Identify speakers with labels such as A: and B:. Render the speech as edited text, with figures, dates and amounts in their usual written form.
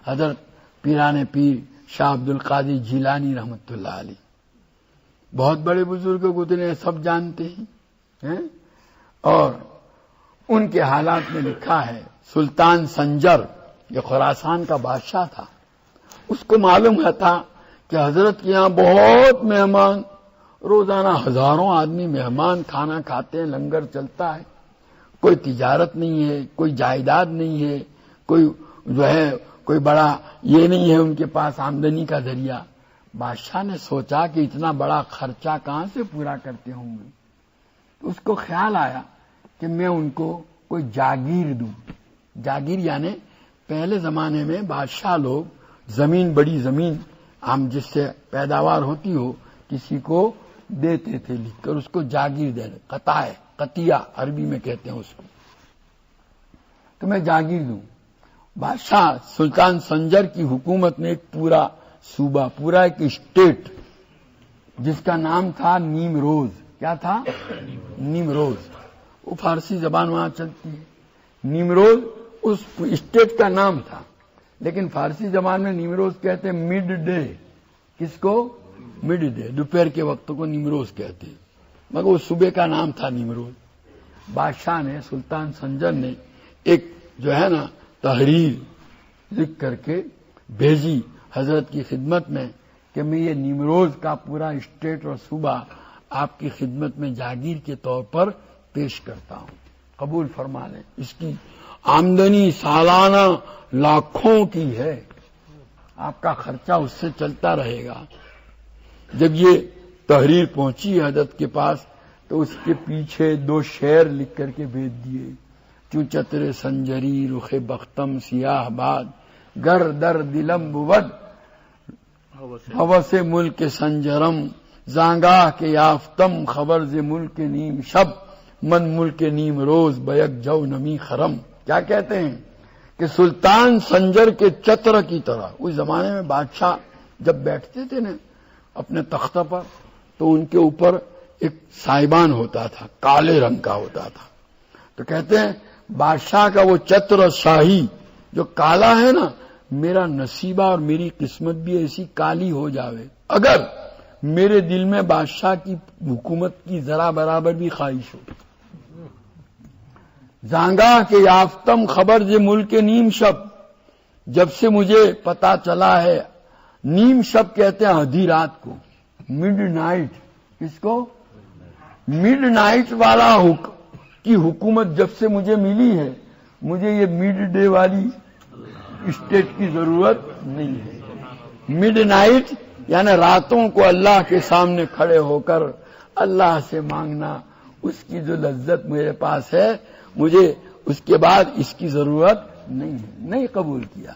A: حضرت پیران پیر شاہ عبد القادر جیلانی رحمۃ اللہ علیہ، بہت بڑے بزرگ گزرے، سب جانتے ہیں۔ اور ان کے حالات میں لکھا ہے سلطان سنجر، یہ خراسان کا بادشاہ تھا، اس کو معلوم تھا کہ حضرت کے یہاں بہت مہمان، روزانہ ہزاروں آدمی مہمان کھانا کھاتے ہیں، لنگر چلتا ہے، کوئی تجارت نہیں ہے، کوئی جائیداد نہیں ہے، کوئی جو ہے کوئی بڑا یہ نہیں ہے ان کے پاس آمدنی کا ذریعہ۔ بادشاہ نے سوچا کہ اتنا بڑا خرچہ کہاں سے پورا کرتے ہوں گے، تو اس کو خیال آیا کہ میں ان کو کوئی جاگیر دوں۔ جاگیر یعنی پہلے زمانے میں بادشاہ لوگ زمین، بڑی زمین عام جس سے پیداوار ہوتی ہو، کسی کو دیتے تھے لکھ کر، اس کو جاگیر دینے، قطیہ عربی میں کہتے ہیں اس کو، تو میں جاگیر دوں۔ بادشاہ سلطان سنجر کی حکومت نے ایک پورا صوبہ، پورا ایک اسٹیٹ جس کا نام تھا نیمروز۔ کیا تھا؟ نیمروز، وہ فارسی زبان وہاں چلتی ہے۔ نیمروز اس اسٹیٹ کا نام تھا، لیکن فارسی زبان میں نیمروز کہتے ہیں مڈ ڈے۔ کس کو؟ مڈ ڈے، دوپہر کے وقت کو نیمروز کہتے ہیں، مگر وہ صوبے کا نام تھا نیمروز۔ بادشاہ نے، سلطان سنجر نے ایک جو ہے نا تحریر لکھ کر کے بھیجی حضرت کی خدمت میں کہ میں یہ نیمروز کا پورا اسٹیٹ اور صوبہ آپ کی خدمت میں جاگیر کے طور پر پیش کرتا ہوں، قبول فرما لیں۔ اس کی آمدنی سالانہ لاکھوں کی ہے، آپ کا خرچہ اس سے چلتا رہے گا۔ جب یہ تحریر پہنچی حضرت کے پاس تو اس کے پیچھے 2 شعر لکھ کر کے بھیج دیے: چو چتر سنجری رخ بختم سیاہ باد، گر در دلم بود ہوس ملک سنجرم، زانگاہ کے یافتم خبر ز ملک نیم شب، من ملک نیم روز بیک جو نمی خرم۔ کیا کہتے ہیں کہ سلطان سنجر کے چتر کی طرح، اس زمانے میں بادشاہ جب بیٹھتے تھے نا اپنے تختہ پر تو ان کے اوپر ایک سائبان ہوتا تھا، کالے رنگ کا ہوتا تھا، تو کہتے ہیں بادشاہ کا وہ چتر شاہی جو کالا ہے نا، میرا نصیبہ اور میری قسمت بھی ایسی کالی ہو جاوے اگر میرے دل میں بادشاہ کی حکومت کی ذرا برابر بھی خواہش ہو۔ زانگاہ کے یافتم خبر ز ملک نیم شب، جب سے مجھے پتا چلا ہے، نیم شب کہتے ہیں آدھی رات کو، مڈ نائٹ۔ کس کو؟ مڈ نائٹ والا کی حکومت جب سے مجھے ملی ہے، مجھے یہ مڈ ڈے والی اسٹیٹ کی ضرورت نہیں ہے۔ مڈ نائٹ یعنی راتوں کو اللہ کے سامنے کھڑے ہو کر اللہ سے مانگنا، اس کی جو لذت میرے پاس ہے، مجھے اس کے بعد اس کی ضرورت نہیں ہے، نہیں قبول کیا۔